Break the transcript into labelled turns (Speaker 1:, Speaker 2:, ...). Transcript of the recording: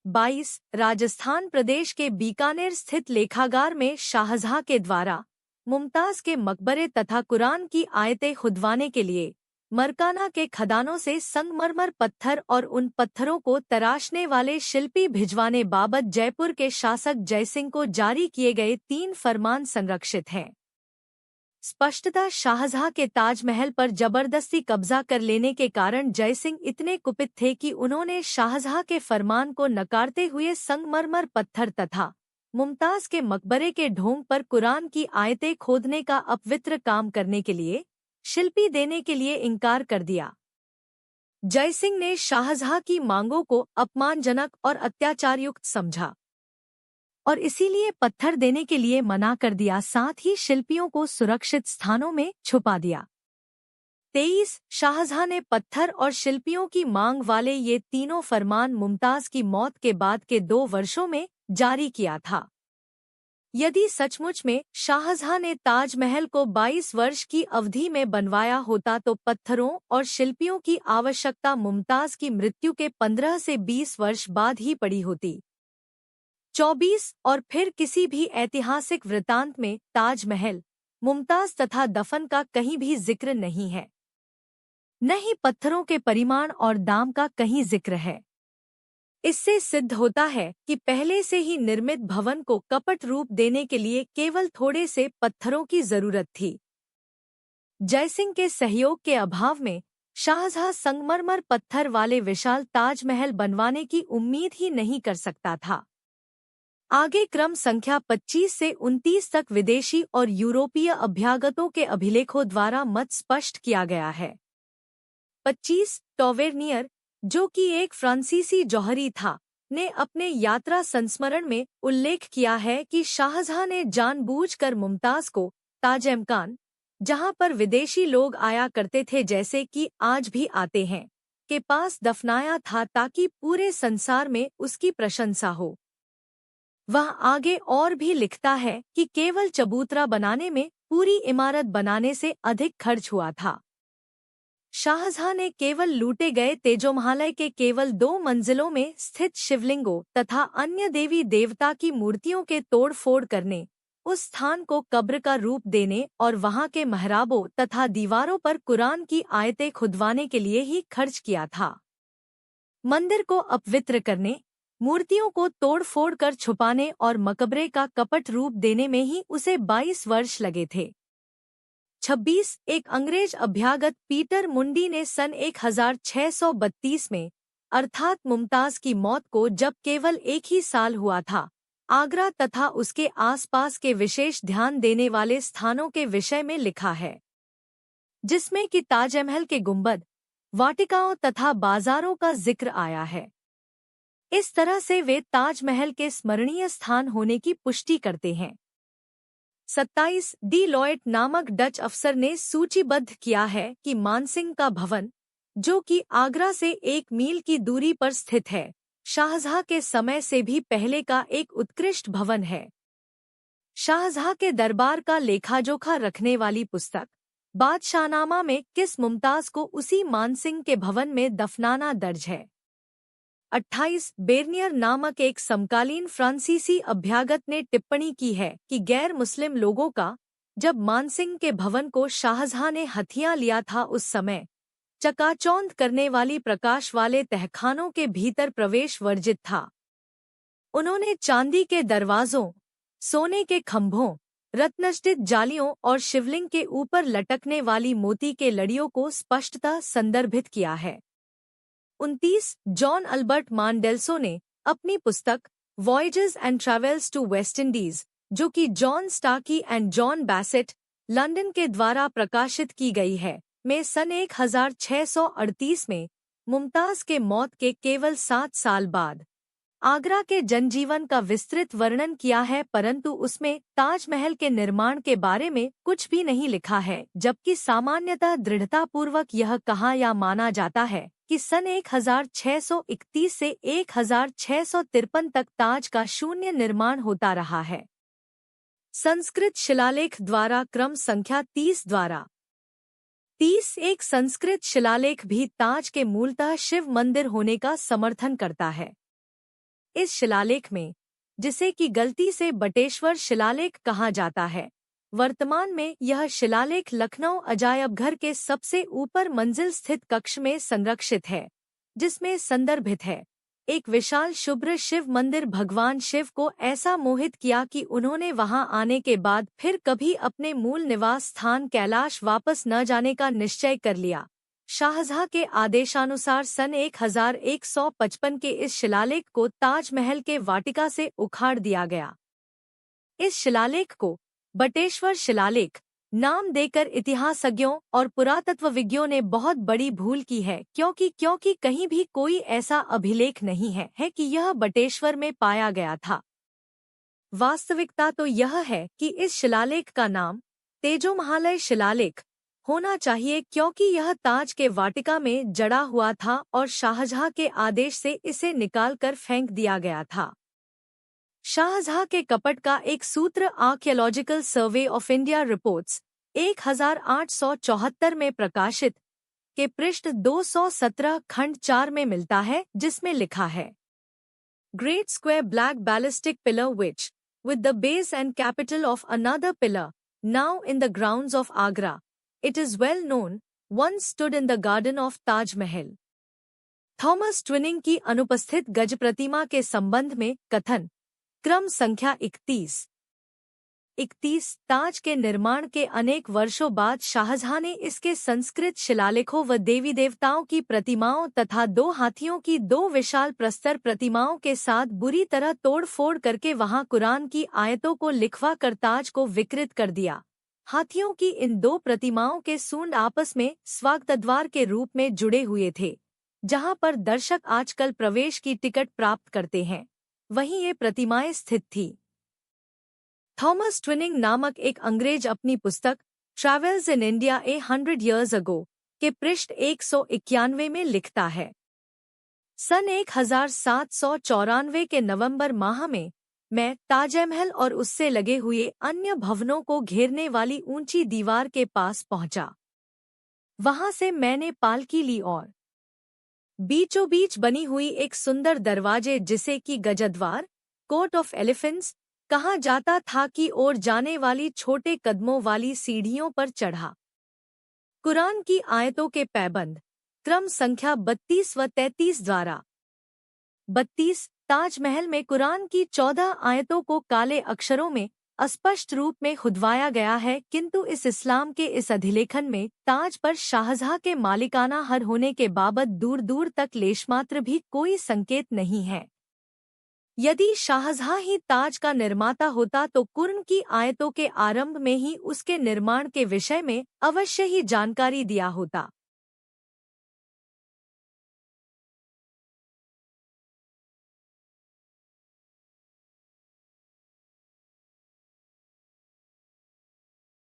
Speaker 1: 22 राजस्थान प्रदेश के बीकानेर स्थित लेखागार में शाहजहां के द्वारा मुमताज के मकबरे तथा कुरान की आयतें खुदवाने के लिए मरकाना के खदानों से संगमरमर पत्थर और उन पत्थरों को तराशने वाले शिल्पी भिजवाने बाबत जयपुर के शासक जयसिंह को जारी किए गए 3 फरमान संरक्षित हैं। स्पष्टतः शाहजहां के ताजमहल पर जबरदस्ती कब्जा कर लेने के कारण जयसिंह इतने कुपित थे कि उन्होंने शाहजहां के फरमान को नकारते हुए संगमरमर पत्थर तथा मुमताज के मकबरे के ढोंग पर कुरान की आयतें खोदने का अपवित्र काम करने के लिए शिल्पी देने के लिए इनकार कर दिया। जयसिंह ने शाहजहां की मांगों को अपमानजनक और अत्याचारयुक्त समझा और इसीलिए पत्थर देने के लिए मना कर दिया, साथ ही शिल्पियों को सुरक्षित स्थानों में छुपा दिया। 23 शाहजहां ने पत्थर और शिल्पियों की मांग वाले ये तीनों फरमान मुमताज की मौत के बाद के 2 वर्षों में जारी किया था। यदि सचमुच में शाहजहां ने ताजमहल को 22 वर्ष की अवधि में बनवाया होता तो पत्थरों और शिल्पियों की आवश्यकता मुमताज की मृत्यु के 15 से 20 वर्ष बाद ही पड़ी होती। 24 और फिर किसी भी ऐतिहासिक वृतांत में ताजमहल, मुमताज तथा दफन का कहीं भी जिक्र नहीं है, न ही पत्थरों के परिमाण और दाम का कहीं जिक्र है। इससे सिद्ध होता है कि पहले से ही निर्मित भवन को कपट रूप देने के लिए केवल थोड़े से पत्थरों की जरूरत थी। जयसिंह के सहयोग के अभाव में शाहजहां संगमरमर पत्थर वाले विशाल ताजमहल बनवाने की उम्मीद ही नहीं कर सकता था। आगे क्रम संख्या 25 से 29 तक विदेशी और यूरोपीय अभ्यागतों के अभिलेखों द्वारा मत स्पष्ट किया गया है। 25 टॉवेर्नियर, जो कि एक फ्रांसीसी जौहरी था, ने अपने यात्रा संस्मरण में उल्लेख किया है कि शाहजहां ने जानबूझकर मुमताज को ताजमकान, जहां पर विदेशी लोग आया करते थे जैसे कि आज भी आते हैं, के पास दफनाया था ताकि पूरे संसार में उसकी प्रशंसा हो। वह आगे और भी लिखता है कि केवल चबूतरा बनाने में पूरी इमारत बनाने से अधिक खर्च हुआ था। शाहजहां ने केवल लूटे गए तेजोमहल के केवल 2 मंजिलों में स्थित शिवलिंगों तथा अन्य देवी देवता की मूर्तियों के तोड़-फोड़ करने, उस स्थान को कब्र का रूप देने और वहां के महराबों तथा दीवारों पर कुरान की आयतें खुदवाने के लिए ही खर्च किया था। मंदिर को अपवित्र करने, मूर्तियों को तोड़-फोड़ कर छुपाने और मकबरे का कपट रूप देने में ही उसे 22 वर्ष लगे थे। 26 एक अंग्रेज अभ्यागत पीटर मुंडी ने सन 1632 में, अर्थात मुमताज की मौत को जब केवल 1 ही साल हुआ था, आगरा तथा उसके आसपास के विशेष ध्यान देने वाले स्थानों के विषय में लिखा है, जिसमें कि ताजमहल के गुंबद, वाटिकाओं तथा बाजारों का जिक्र आया है। इस तरह से वे ताजमहल के स्मरणीय स्थान होने की पुष्टि करते हैं। 27 डी लॉयट नामक डच अफसर ने सूचीबद्ध किया है कि मानसिंह का भवन, जो कि आगरा से 1 मील की दूरी पर स्थित है, शाहजहां के समय से भी पहले का एक उत्कृष्ट भवन है। शाहजहां के दरबार का लेखाजोखा रखने वाली पुस्तक बादशाहनामा में किस मुमताज को उसी मानसिंह के भवन में दफनाना दर्ज है। 28 बेर्नियर नामक एक समकालीन फ्रांसीसी अभ्यागत ने टिप्पणी की है कि गैर मुस्लिम लोगों का, जब मानसिंह के भवन को शाहजहां ने हथिया लिया था उस समय, चकाचौंध करने वाली प्रकाश वाले तहखानों के भीतर प्रवेश वर्जित था। उन्होंने चांदी के दरवाजों, सोने के खंभों, रत्नजटित जालियों और शिवलिंग के ऊपर लटकने वाली मोती के लड़ियों को स्पष्टतः संदर्भित किया है। 29 जॉन अल्बर्ट मांडेल्सो ने अपनी पुस्तक voyages and travels to West Indies, जो कि John Starkey and John Basset, London के द्वारा प्रकाशित की गई है, में सन 1638 में मुमताज के मौत के केवल 7 साल बाद आगरा के जनजीवन का विस्तृत वर्णन किया है, परंतु उसमें ताजमहल के निर्माण के बारे में कुछ भी नहीं लिखा है, जबकि सामान्यतः दृढ़तापूर्वक यह कहा या माना जाता है कि सन 1631 से 1653 तक ताज का शून्य निर्माण होता रहा है। संस्कृत शिलालेख द्वारा क्रम संख्या 30 द्वारा 30 एक संस्कृत शिलालेख भी ताज के मूलतः शिव मंदिर होने का समर्थन करता है। इस शिलालेख में, जिसे कि गलती से बटेश्वर शिलालेख कहा जाता है, वर्तमान में यह शिलालेख लखनऊ अजायब घर के सबसे ऊपर मंजिल स्थित कक्ष में संरक्षित है, जिसमें संदर्भित है एक विशाल शुभ्र शिव मंदिर। भगवान शिव को ऐसा मोहित किया कि उन्होंने वहां आने के बाद फिर कभी अपने मूल निवास स्थान कैलाश वापस न जाने का निश्चय कर लिया। शाहजहां के आदेशानुसार सन 1155 के इस शिलालेख को ताजमहल के वाटिका से उखाड़ दिया गया। इस शिलालेख को बटेश्वर शिलालेख नाम देकर इतिहासज्ञों और पुरातत्वविज्ञों ने बहुत बड़ी भूल की है, क्योंकि कहीं भी कोई ऐसा अभिलेख नहीं है कि यह बटेश्वर में पाया गया था। वास्तविकता तो यह है कि इस शिलालेख का नाम तेजोमहालय शिलालेख होना चाहिए, क्योंकि यह ताज के वाटिका में जड़ा हुआ था और शाहजहां के आदेश से इसे निकालकर फेंक दिया गया था। शाहजहां के कपट का एक सूत्र archaeological survey of India reports 1874 में प्रकाशित के पृष्ठ 217 खंड 4 में मिलता है, जिसमें लिखा है, great square black ballistic pillar which with the base and capital of another pillar, now in the grounds of Agra, it is well known, once stood in the garden of Taj Mahal. Thomas twinning की अनुपस्थित गज प्रतिमा के संबंध में कथन क्रम संख्या 31 ताज के निर्माण के अनेक वर्षों बाद शाहजहां ने इसके संस्कृत शिलालेखों व देवी देवताओं की प्रतिमाओं तथा 2 हाथियों की 2 विशाल प्रस्तर प्रतिमाओं के साथ बुरी तरह तोड़ फोड़ करके वहां कुरान की आयतों को लिखवा कर ताज को विकृत कर दिया। हाथियों की इन 2 प्रतिमाओं के सूंड आपस में स्वागतद्वार के रूप में जुड़े हुए थे, जहां पर दर्शक आजकल प्रवेश की टिकट प्राप्त करते हैं, वहीं ये प्रतिमाएं स्थित थी। थॉमस ट्विनिंग नामक एक अंग्रेज अपनी पुस्तक travels in India 100 Years Ago के पृष्ठ 191 में लिखता है, सन 1794 के नवंबर माह में मैं ताजमहल और उससे लगे हुए अन्य भवनों को घेरने वाली ऊंची दीवार के पास पहुंचा। वहां से मैंने पालकी ली और बीचों बीच बनी हुई एक सुंदर दरवाजे, जिसे कि गजद्वार कोर्ट ऑफ एलिफेंट्स कहा जाता था, की ओर जाने वाली छोटे कदमों वाली सीढ़ियों पर चढ़ा। कुरान की आयतों के पैबंद क्रम संख्या 32 व 33 द्वारा 32 ताजमहल में कुरान की 14 आयतों को काले अक्षरों में अस्पष्ट रूप में खुदवाया गया है, किंतु इस इस्लाम के इस अधिलेखन में ताज पर शाहजहां के मालिकाना हर होने के बाबत दूर दूर तक लेशमात्र भी कोई संकेत नहीं है। यदि शाहजहां ही ताज का निर्माता होता तो कुरान की आयतों के आरंभ में ही उसके निर्माण के विषय में अवश्य ही जानकारी दिया होता।